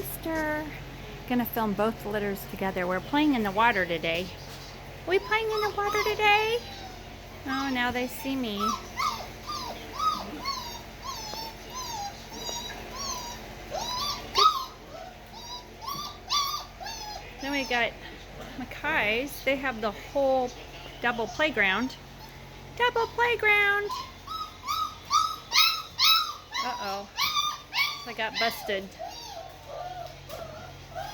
Easter. Gonna film both litters together. We're playing in the water today. Are we playing in the water today? Oh, now they see me. Then we got Makai's. They have the whole double playground. Double playground! Uh-oh. I got busted.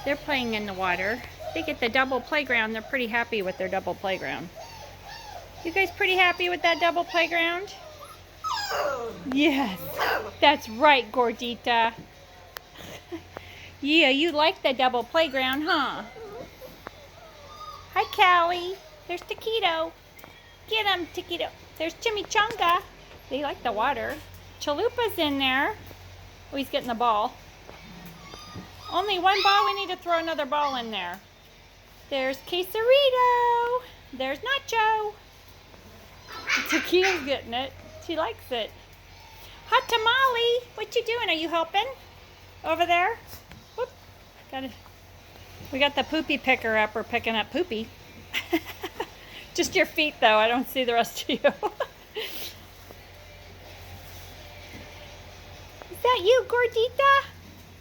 They're playing in the water. They get the double playground. They're pretty happy with their double playground. You guys pretty happy with that double playground? Yes. That's right, Gordita. Yeah, you like the double playground, huh? Hi, Callie. There's Taquito. Get him, Taquito. There's Chimichanga. They like the water. Chalupa's in there. Oh, he's getting the ball. Only one ball. We need to throw another ball in there. There's Quesarito. There's Nacho. Taquito's getting it. She likes it. Hot Tamale. What you doing? Are you helping? Over there? Whoop. We got the poopy picker up. We're picking up poopy. Just your feet, though. I don't see the rest of you. Is that you, Gordita?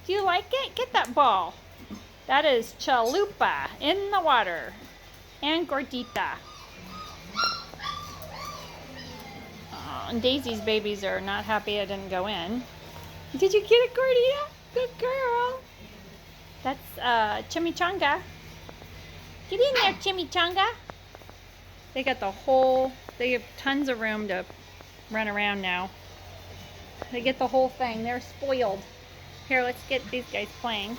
Do you like it? Get that ball. That is Chalupa in the water. And Gordita. Oh, and Daisy's babies are not happy I didn't go in. Did you get it, Gordita? Good girl. That's Chimichanga. Get in there, Chimichanga. They got they have tons of room to run around now. They get the whole thing. They're spoiled. Here, let's get these guys playing.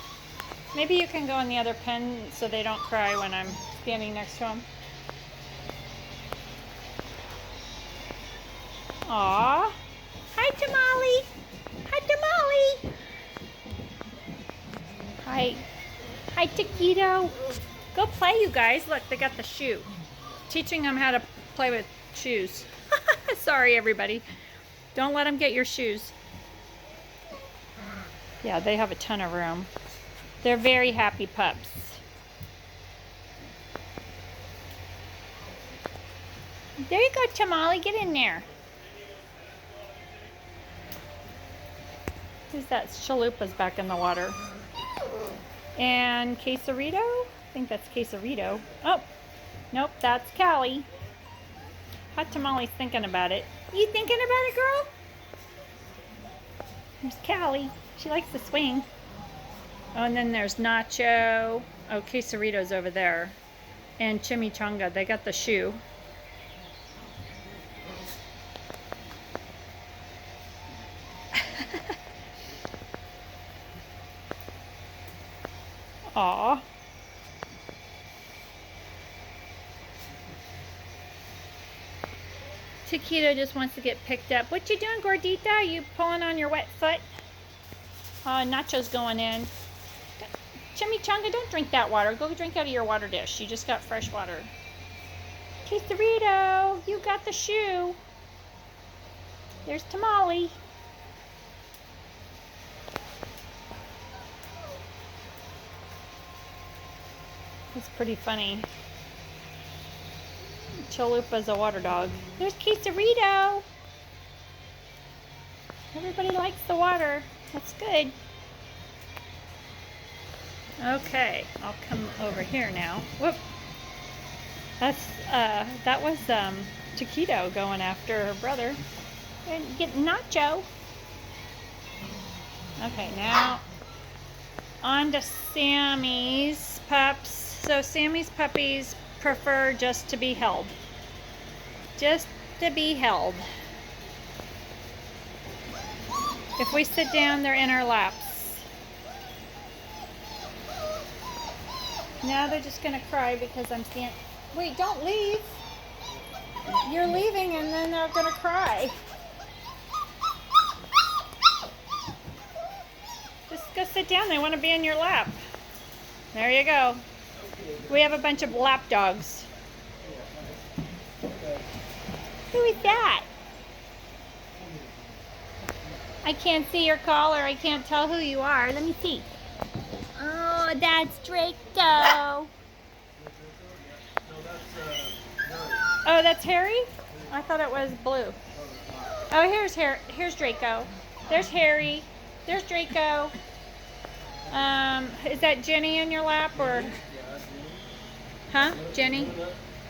Maybe you can go in the other pen so they don't cry when I'm standing next to them. Aw. Hi, Tamale. Hi, Tamale. Hi. Hi, Taquito. Go play, you guys. Look, they got the shoe. Teaching them how to play with shoes. Sorry, everybody. Don't let them get your shoes. Yeah, they have a ton of room. They're very happy pups. There you go, Tamale. Get in there. Who's that? Chalupa's back in the water. And Quesarito? I think that's Quesarito. Oh, nope, that's Callie. Hot Tamale's thinking about it. You thinking about it, girl? There's Callie. She likes to swing. Oh, and then there's Nacho. Oh, Quesarito's over there. And Chimichanga. They got the shoe. Aw. Taquito just wants to get picked up. What you doing, Gordita? You pulling on your wet foot? Nacho's going in. Chimichanga, don't drink that water. Go drink out of your water dish. You just got fresh water. Quesarito, you got the shoe. There's Tamale. It's pretty funny. Chalupa's a water dog. There's Quesarito. Everybody likes the water. That's good. Okay, I'll come over here now. Whoop. That was Taquito going after her brother. And get Nacho. Okay, now on to Sammy's pups. So Sammy's puppies prefer just to be held. Just to be held. If we sit down, they're in our laps. Now they're just gonna cry because I'm standing. Wait, don't leave. You're leaving and then they're gonna cry. Just go sit down. They want to be in your lap. There you go. We have a bunch of lap dogs. Who is that? I can't see your collar. I can't tell who you are. Let me see. Oh, that's Draco. Oh, that's Harry? I thought it was Blue. Oh, here's Draco. There's Harry. There's Draco. Is that Jenny in your lap or? Huh? Jenny?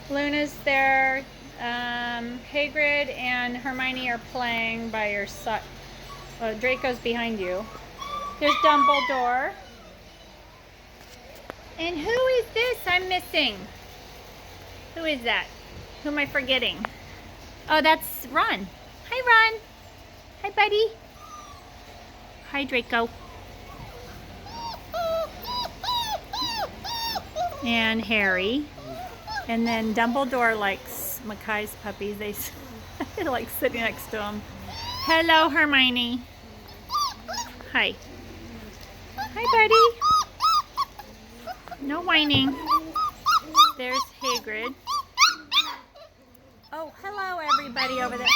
Luna's there. Hagrid and Hermione are playing by your side. Oh, Draco's behind you. There's Dumbledore. And who is this I'm missing? Who is that? Who am I forgetting? Oh, that's Ron. Hi, Ron. Hi, buddy. Hi, Draco. And Harry. And then Dumbledore likes Makai's puppies. They like sitting next to him. Hello, Hermione. Hi. Hi, buddy. No whining. There's Hagrid. Oh, hello, everybody over there.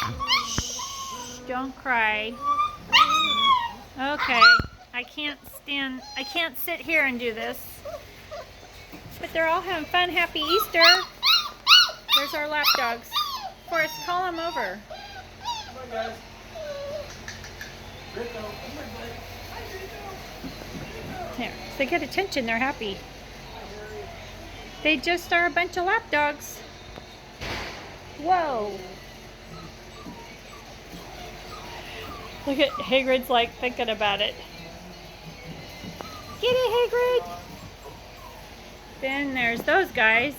Shh, don't cry. Okay, I can't sit here and do this. But they're all having fun. Happy Easter. There's our lap dogs. Forrest, call them over. Come on, guys. Draco, come on, buddy. Hi, Draco. There. If they get attention, they're happy. They just are a bunch of lap dogs. Whoa. Look at Hagrid's like thinking about it. Get it, Hagrid. Then there's those guys.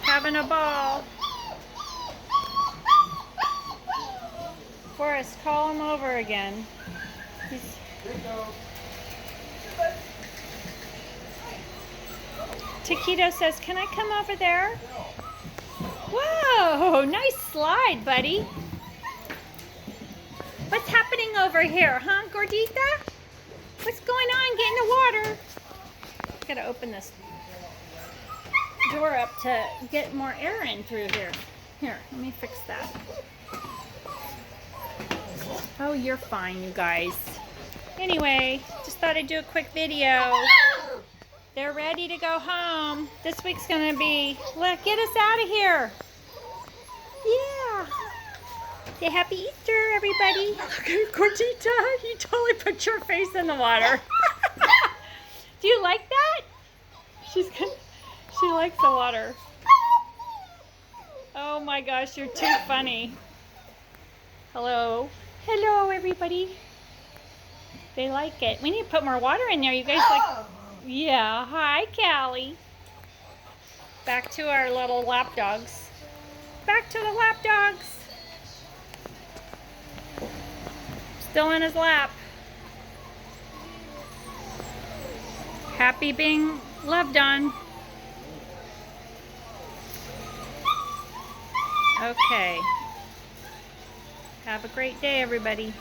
Having a ball. Forrest, call him over again. Taquito says, can I come over there? Whoa, nice slide, buddy. What's happening over here, huh, Gordita? What's going on? Get in the water. Gotta open this door up to get more air in through here. Here, let me fix that. Oh, you're fine, you guys. Anyway, just thought I'd do a quick video. They're ready to go home. This week's gonna be, look, get us out of here. Yeah. Say happy Easter, everybody. Look at Gordita. You totally put your face in the water. Do you like that? She likes the water. Oh my gosh, you're too funny. Hello. Hello, everybody. They like it. We need to put more water in there. You guys like... Yeah. Hi, Callie. Back to our little lap dogs. Back to the lap dogs. Still in his lap. Happy being loved on. Okay. Have a great day, everybody.